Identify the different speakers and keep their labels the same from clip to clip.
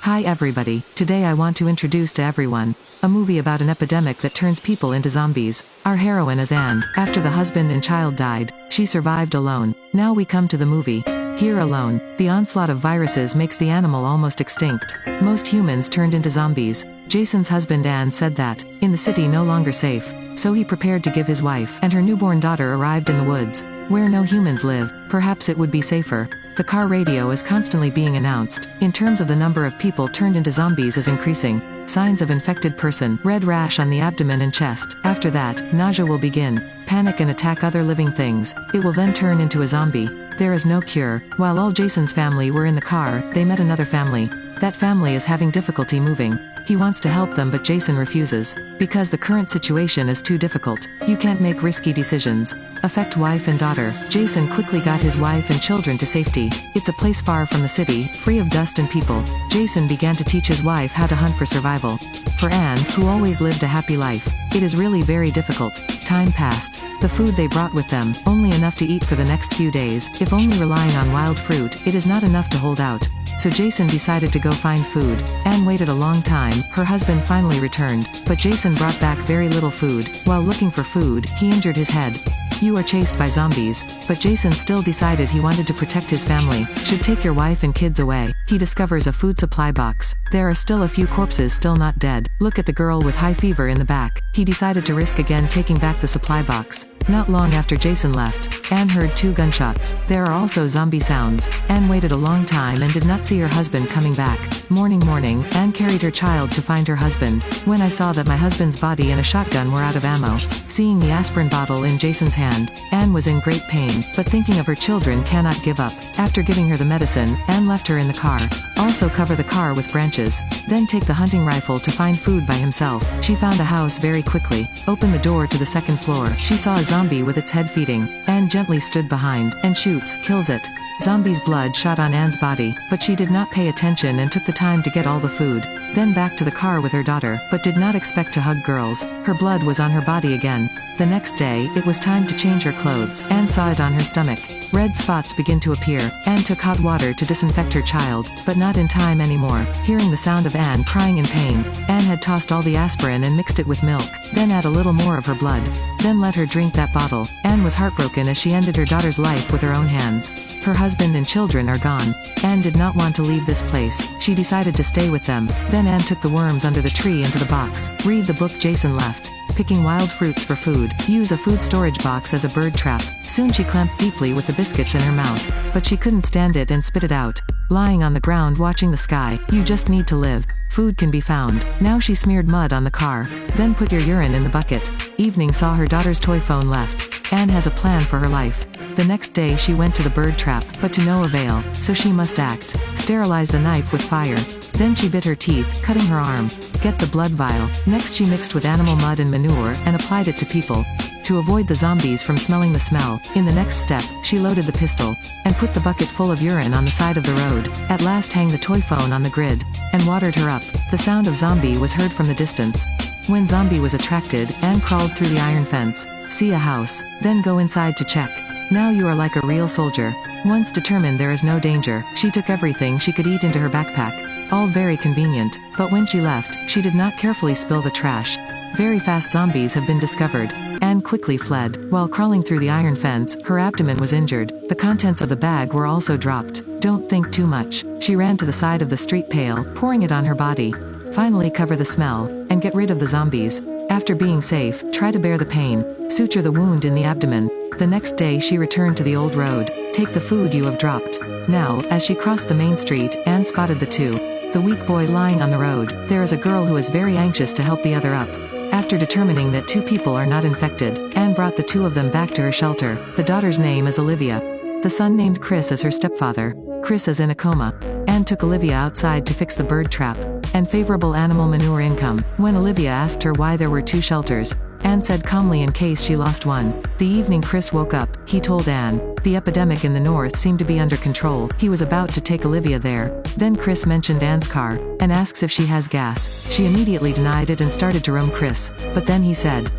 Speaker 1: Hi everybody, today I want to introduce to everyone a movie about an epidemic that turns people into zombies. Our heroine is Anne. After the husband and child died, she survived alone. Now we come to the movie. Here alone, the onslaught of viruses makes the animal almost extinct. Most humans turned into zombies. Jason's husband Anne said that, in the city no longer safe, so he prepared to give his wife and her newborn daughter arrived in the woods, where no humans live. Perhaps it would be safer. The car radio is constantly being announced. In terms of the number of people turned into zombies is increasing. Signs of infected person, red rash on the abdomen and chest. After that, nausea will begin. Panic and attack other living things. It will then turn into a zombie. There is no cure. While all Jason's family were in the car, they met another family. That family is having difficulty moving. He wants to help them but Jason refuses. Because the current situation is too difficult. You can't make risky decisions. Affect wife and daughter. Jason quickly got his wife and children to safety. It's a place far from the city, free of dust and people. Jason began to teach his wife how to hunt for survival. For Anne, who always lived a happy life, it is really very difficult. Time passed. The food they brought with them, only enough to eat for the next few days. If only relying on wild fruit, it is not enough to hold out. So Jason decided to go find food. Anne waited a long time. Her husband finally returned, but Jason brought back very little food. While looking for food, he injured his head. You are chased by zombies, but Jason still decided he wanted to protect his family. Should take your wife and kids away. He discovers a food supply box. There are still a few corpses still not dead. Look at the girl with high fever in the back. He decided to risk again taking back the supply box. Not long after Jason left, Anne heard 2 gunshots. There are also zombie sounds. Anne waited a long time and did not see her husband coming back. Morning, Anne carried her child to find her husband. When I saw that my husband's body and a shotgun were out of ammo. Seeing the aspirin bottle in Jason's hand, Anne was in great pain, but thinking of her children cannot give up. After giving her the medicine, Anne left her in the car. Also cover the car with branches. Then take the hunting rifle to find food by himself. She found a house very quickly. Opened the door to the 2nd floor. She saw a zombie with its head feeding. Anne gently stood behind, and shoots, kills it. Zombie's blood shot on Anne's body, but she did not pay attention and took the time to get all the food. Then back to the car with her daughter, but did not expect to hug girls. Her blood was on her body again. The next day, it was time to change her clothes. Anne saw it on her stomach. Red spots begin to appear. Anne took hot water to disinfect her child, but not in time anymore. Hearing the sound of Anne crying in pain, Anne had tossed all the aspirin and mixed it with milk. Then add a little more of her blood. Then let her drink that bottle. Anne was heartbroken as she ended her daughter's life with her own hands. Her husband and children are gone. Anne did not want to leave this place. She decided to stay with them. Then Anne took the worms under the tree into the box. Read the book Jason left. Picking wild fruits for food. Use a food storage box as a bird trap. Soon she clamped deeply with the biscuits in her mouth. But she couldn't stand it and spit it out. Lying on the ground watching the sky. You just need to live. Food can be found. Now she smeared mud on the car. Then put your urine in the bucket. Evening saw her daughter's toy phone left. Anne has a plan for her life. The next day she went to the bird trap, but to no avail, so she must act. Sterilize the knife with fire. Then she bit her teeth, cutting her arm. Get the blood vial. Next she mixed with animal mud and manure, and applied it to people. To avoid the zombies from smelling the smell, in the next step, she loaded the pistol, and put the bucket full of urine on the side of the road. At last hang the toy phone on the grid, and watered her up. The sound of zombie was heard from the distance. When zombie was attracted, Anne crawled through the iron fence. See a house. Then go inside to check. Now you are like a real soldier. Once determined there is no danger, she took everything she could eat into her backpack. All very convenient, but when she left, she did not carefully spill the trash. Very fast zombies have been discovered. Anne quickly fled. While crawling through the iron fence, her abdomen was injured. The contents of the bag were also dropped. Don't think too much. She ran to the side of the street pail, pouring it on her body. Finally cover the smell, and get rid of the zombies. After being safe, try to bear the pain. Suture the wound in the abdomen. The next day she returned to the old road. Take the food you have dropped. Now, as she crossed the main street, Anne spotted the 2. The weak boy lying on the road. There is a girl who is very anxious to help the other up. After determining that 2 people are not infected, Anne brought the 2 of them back to her shelter. The daughter's name is Olivia. The son named Chris as her stepfather. Chris is in a coma. Anne took Olivia outside to fix the bird trap. And favorable animal manure income. When Olivia asked her why there were 2 shelters, Anne said calmly in case she lost one. The evening Chris woke up, he told Anne. The epidemic in the north seemed to be under control. He was about to take Olivia there. Then Chris mentioned Anne's car, and asks if she has gas. She immediately denied it and started to roam Chris. But then he said,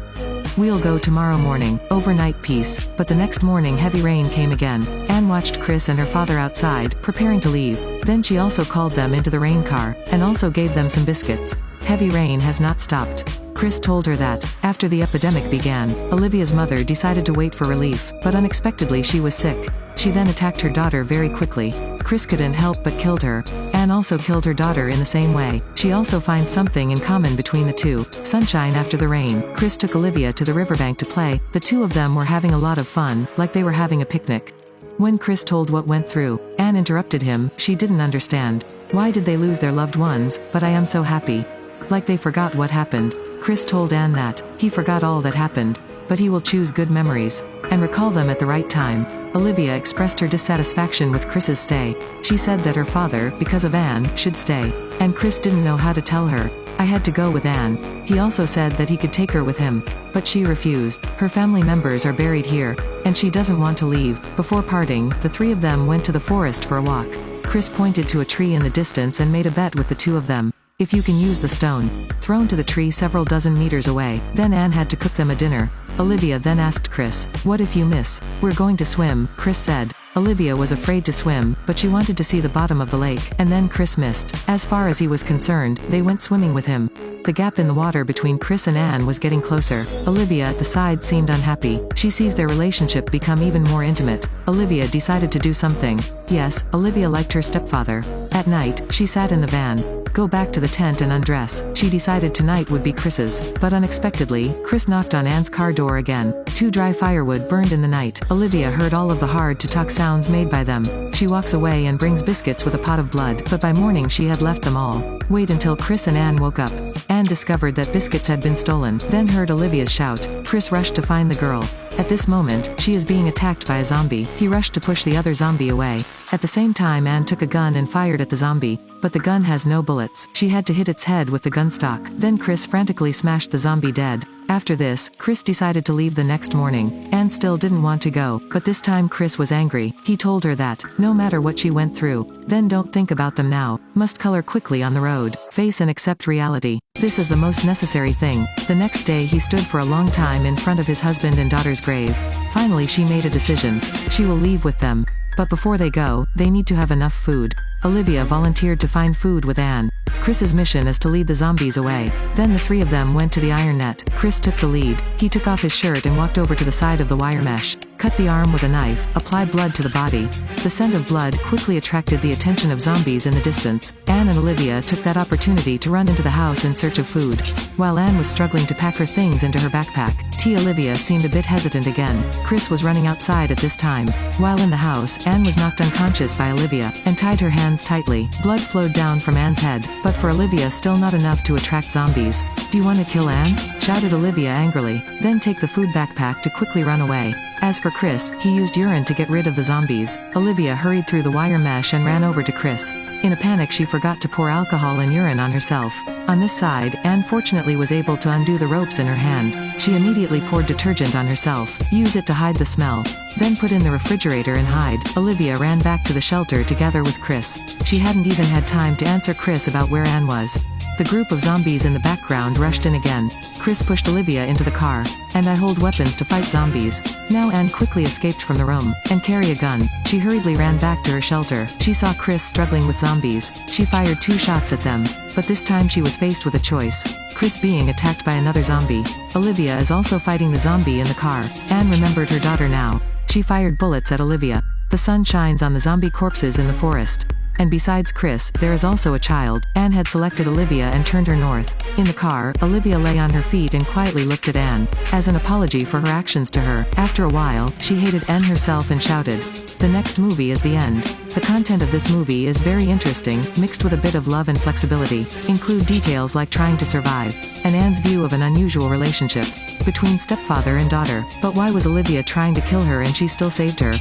Speaker 1: We'll go tomorrow morning, overnight peace. But the next morning heavy rain came again. Anne watched Chris and her father outside, preparing to leave. Then she also called them into the rain car, and also gave them some biscuits. Heavy rain has not stopped. Chris told her that, after the epidemic began, Olivia's mother decided to wait for relief, but unexpectedly she was sick. She then attacked her daughter very quickly. Chris couldn't help but killed her. Anne also killed her daughter in the same way. She also finds something in common between the two: sunshine after the rain. Chris took Olivia to the riverbank to play. The two of them were having a lot of fun, like they were having a picnic. When Chris told what went through, Anne interrupted him. She didn't understand. Why did they lose their loved ones? But I am so happy. Like they forgot what happened. Chris told Anne that he forgot all that happened, but he will choose good memories and recall them at the right time. Olivia expressed her dissatisfaction with Chris's stay. She said that her father, because of Anne, should stay. And Chris didn't know how to tell her. I had to go with Anne. He also said that he could take her with him. But she refused. Her family members are buried here, and she doesn't want to leave. Before parting, the three of them went to the forest for a walk. Chris pointed to a tree in the distance and made a bet with the two of them. If you can use the stone thrown to the tree several dozen meters away, then Anne had to cook them a dinner. Olivia then asked Chris, "What if you miss? We're going to swim," Chris said. Olivia was afraid to swim, but she wanted to see the bottom of the lake, and then Chris missed. As far as he was concerned, they went swimming with him. The gap in the water between Chris and Anne was getting closer. Olivia at the side seemed unhappy. She sees their relationship become even more intimate. Olivia decided to do something. Yes, Olivia liked her stepfather. At night, she sat in the van. Go back to the tent and undress. She decided tonight would be Chris's. But unexpectedly, Chris knocked on Anne's car door again. 2 dry firewood burned in the night. Olivia heard all of the hard-to-talk sounds made by them. She walks away and brings biscuits with a pot of blood, but by morning she had left them all. Wait until Chris and Anne woke up. Anne discovered that biscuits had been stolen, then heard Olivia's shout. Chris rushed to find the girl. At this moment, she is being attacked by a zombie. He rushed to push the other zombie away. At the same time, Anne took a gun and fired at the zombie, but the gun has no bullets. She had to hit its head with the gun stock. Then Chris frantically smashed the zombie dead. After this, Chris decided to leave the next morning. Anne still didn't want to go, but this time Chris was angry. He told her that, no matter what she went through, then don't think about them now. Must color quickly on the road. Face and accept reality. This is the most necessary thing. The next day he stood for a long time in front of his husband and daughter's grave. Finally she made a decision. She will leave with them. But before they go, they need to have enough food. Olivia volunteered to find food with Anne. Chris's mission is to lead the zombies away. Then the three of them went to the iron net. Chris took the lead. He took off his shirt and walked over to the side of the wire mesh. Cut the arm with a knife, applied blood to the body. The scent of blood quickly attracted the attention of zombies in the distance. Anne and Olivia took that opportunity to run into the house in search of food. While Anne was struggling to pack her things into her backpack, Olivia seemed a bit hesitant again. Chris was running outside at this time. While in the house, Anne was knocked unconscious by Olivia, and tied her hands tightly. Blood flowed down from Anne's head, but for Olivia still not enough to attract zombies. "Do you want to kill Anne?" shouted Olivia angrily. Then take the food backpack to quickly run away. As for Chris, he used urine to get rid of the zombies. Olivia hurried through the wire mesh and ran over to Chris. In a panic she forgot to pour alcohol and urine on herself. On this side, Anne fortunately was able to undo the ropes in her hand. She immediately poured detergent on herself. Use it to hide the smell. Then put in the refrigerator and hide. Olivia ran back to the shelter together with Chris. She hadn't even had time to answer Chris about where Anne was. The group of zombies in the background rushed in again. Chris pushed Olivia into the car. "And I hold weapons to fight zombies." Now Anne quickly escaped from the room, and carry a gun. She hurriedly ran back to her shelter. She saw Chris struggling with zombies. She fired 2 shots at them. But this time she was faced with a choice. Chris being attacked by another zombie. Olivia is also fighting the zombie in the car. Anne remembered her daughter now. She fired bullets at Olivia. The sun shines on the zombie corpses in the forest. And besides Chris, there is also a child. Anne had selected Olivia and turned her north. In the car, Olivia lay on her feet and quietly looked at Anne. As an apology for her actions to her, after a while, she hated Anne herself and shouted. The next movie is the end. The content of this movie is very interesting, mixed with a bit of love and flexibility. Include details like trying to survive, and Anne's view of an unusual relationship between stepfather and daughter. But why was Olivia trying to kill her and she still saved her?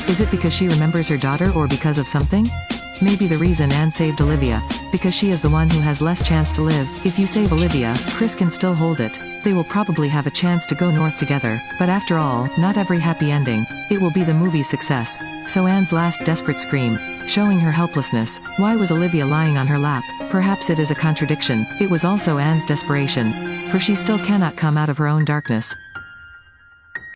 Speaker 1: Is it because she remembers her daughter or because of something? Maybe the reason Anne saved Olivia, because she is the one who has less chance to live. If you save Olivia, Chris can still hold it. They will probably have a chance to go north together. But after all, not every happy ending. It will be the movie's success. So Anne's last desperate scream, showing her helplessness. Why was Olivia lying on her lap? Perhaps it is a contradiction. It was also Anne's desperation. For she still cannot come out of her own darkness.